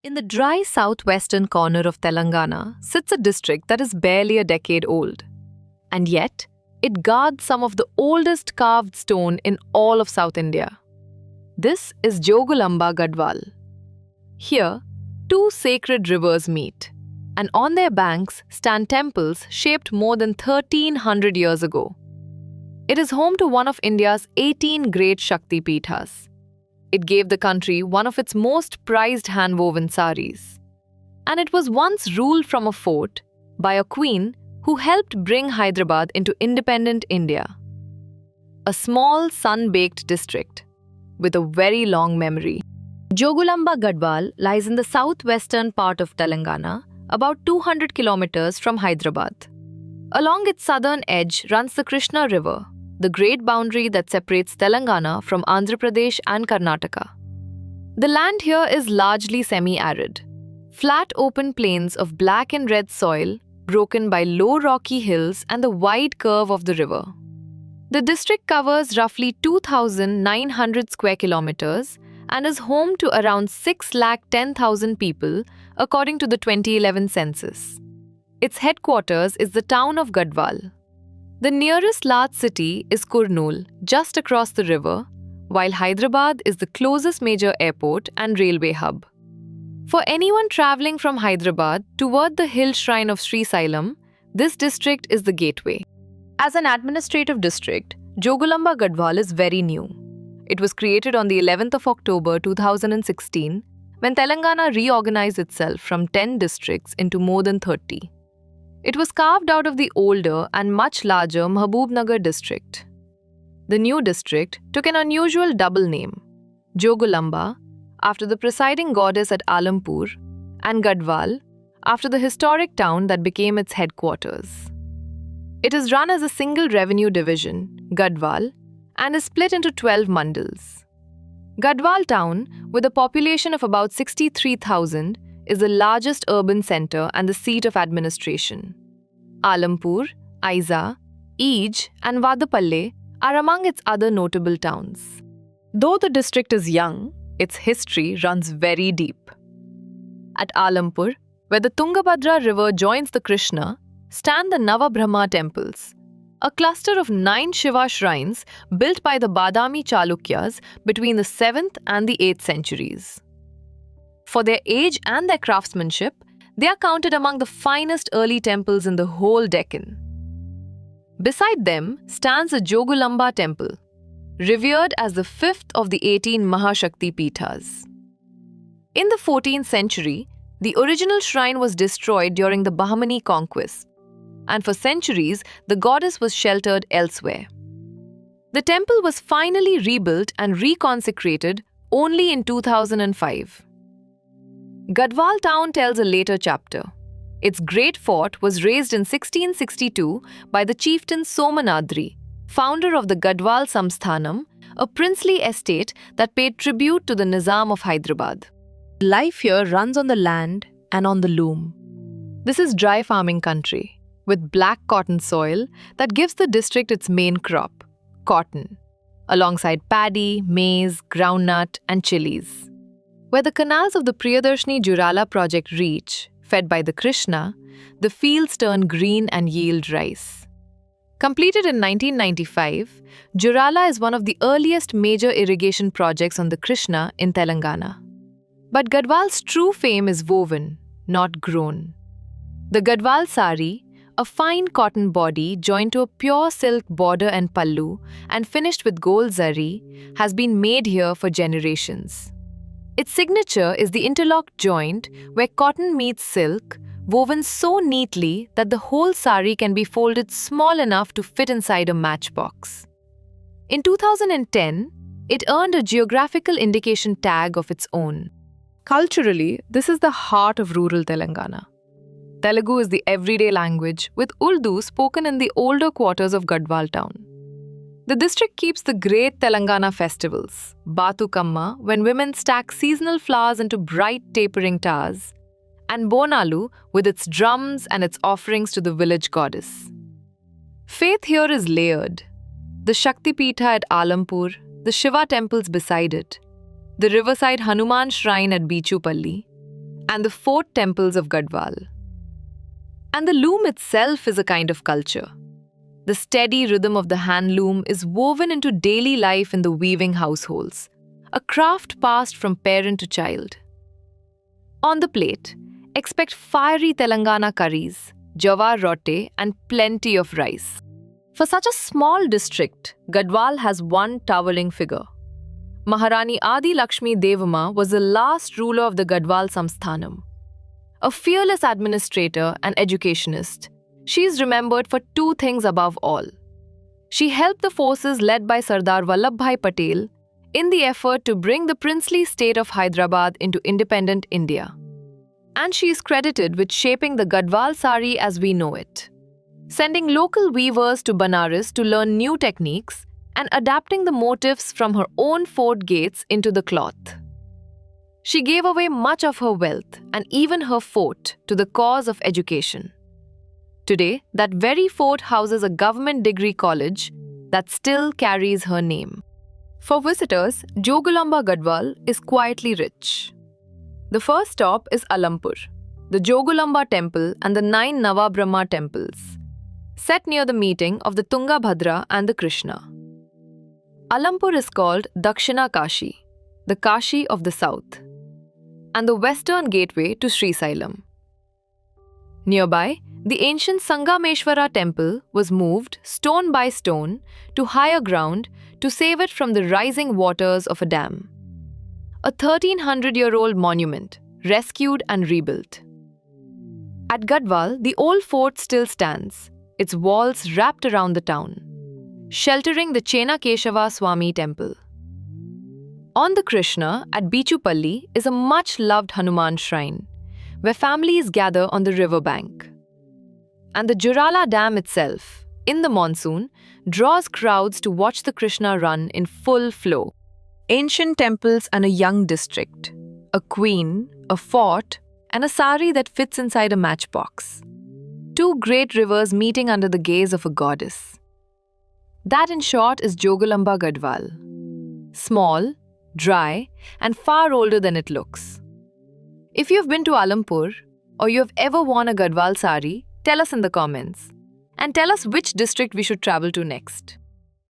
In the dry southwestern corner of Telangana sits a district that is barely a decade old. And yet, it guards some of the oldest carved stone in all of South India. This is Jogulamba Gadwal. Here, two sacred rivers meet, and on their banks stand temples shaped more than 1300 years ago. It is home to one of India's 18 great Shakti Peethas. It gave the country one of its most prized hand-woven sarees. And it was once ruled from a fort by a queen who helped bring Hyderabad into independent India. A small, sun-baked district with a very long memory. Jogulamba Gadwal lies in the southwestern part of Telangana, about 200 kilometers from Hyderabad. Along its southern edge runs the Krishna River, the great boundary that separates Telangana from Andhra Pradesh and Karnataka. The land here is largely semi-arid. Flat open plains of black and red soil, broken by low rocky hills and the wide curve of the river. The district covers roughly 2,900 square kilometers and is home to around 610,000 people according to the 2011 census. Its headquarters is the town of Gadwal. The nearest large city is Kurnool, just across the river, while Hyderabad is the closest major airport and railway hub. For anyone travelling from Hyderabad toward the hill shrine of Sri Sailam, this district is the gateway. As an administrative district, Jogulamba Gadwal is very new. It was created on the 11th of October 2016 when Telangana reorganized itself from 10 districts into more than 30. It was carved out of the older and much larger Mahabubnagar district. The new district took an unusual double name, Jogulamba, after the presiding goddess at Alampur, and Gadwal, after the historic town that became its headquarters. It is run as a single revenue division, Gadwal, and is split into 12 mandals. Gadwal town, with a population of about 63,000, is the largest urban centre and the seat of administration. Alampur, Aiza, Eej and Vadapalle are among its other notable towns. Though the district is young, its history runs very deep. At Alampur, where the Tungabhadra river joins the Krishna, stand the Navabrahma temples, a cluster of 9 Shiva shrines built by the Badami Chalukyas between the 7th and the 8th centuries. For their age and their craftsmanship, they are counted among the finest early temples in the whole Deccan. Beside them stands a Jogulamba temple, revered as the 5th of the 18 Mahashakti Peethas. In the 14th century, the original shrine was destroyed during the Bahmani conquest, and for centuries the goddess was sheltered elsewhere. The temple was finally rebuilt and reconsecrated only in 2005. Gadwal town tells a later chapter. Its great fort was raised in 1662 by the chieftain Somanadri, founder of the Gadwal Samsthanam, a princely estate that paid tribute to the Nizam of Hyderabad. Life here runs on the land and on the loom. This is dry farming country, with black cotton soil that gives the district its main crop, cotton, alongside paddy, maize, groundnut and chilies. Where the canals of the Priyadarshini Jurala project reach, fed by the Krishna, the fields turn green and yield rice. Completed in 1995, Jurala is one of the earliest major irrigation projects on the Krishna in Telangana. But Gadwal's true fame is woven, not grown. The Gadwal Saree, a fine cotton body joined to a pure silk border and pallu and finished with gold zari, has been made here for generations. Its signature is the interlocked joint where cotton meets silk, woven so neatly that the whole saree can be folded small enough to fit inside a matchbox. In 2010, it earned a geographical indication tag of its own. Culturally, this is the heart of rural Telangana. Telugu is the everyday language, with Urdu spoken in the older quarters of Gadwal town. The district keeps the great Telangana festivals, Bathukamma, when women stack seasonal flowers into bright tapering towers, and Bonalu, with its drums and its offerings to the village goddess. Faith here is layered. The Shakti Peetha at Alampur, the Shiva temples beside it, the riverside Hanuman shrine at Beechupally, and the fort temples of Gadwal. And the loom itself is a kind of culture. The steady rhythm of the hand loom is woven into daily life in the weaving households, a craft passed from parent to child. On the plate, expect fiery Telangana curries, jawar rotte, and plenty of rice. For such a small district, Gadwal has one towering figure. Maharani Adi Lakshmi Devamma was the last ruler of the Gadwal Samsthanam. A fearless administrator and educationist, she is remembered for two things above all. She helped the forces led by Sardar Vallabhbhai Patel in the effort to bring the princely state of Hyderabad into independent India. And she is credited with shaping the Gadwal Saree as we know it, sending local weavers to Benares to learn new techniques and adapting the motifs from her own fort gates into the cloth. She gave away much of her wealth and even her fort to the cause of education. Today, that very fort houses a government degree college that still carries her name. For visitors, Jogulamba Gadwal is quietly rich. The first stop is Alampur, the Jogulamba temple and the 9 Navabrahma temples, set near the meeting of the Tungabhadra and the Krishna. Alampur is called Dakshina Kashi, the Kashi of the south, and the western gateway to Srisailam. Nearby, the ancient Sangameshwara temple was moved stone by stone to higher ground to save it from the rising waters of a dam. A 1300-year-old monument, rescued and rebuilt. At Gadwal, the old fort still stands, its walls wrapped around the town, sheltering the Chena Keshava Swami temple. On the Krishna at Beechupally is a much-loved Hanuman shrine, where families gather on the river bank. And the Jurala Dam itself, in the monsoon, draws crowds to watch the Krishna run in full flow. Ancient temples and a young district, a queen, a fort, and a sari that fits inside a matchbox. Two great rivers meeting under the gaze of a goddess. That, in short, is Jogulamba Gadwal. Small, dry, and far older than it looks. If you've been to Alampur, or you have ever worn a Gadwal sari, tell us in the comments. And tell us which district we should travel to next.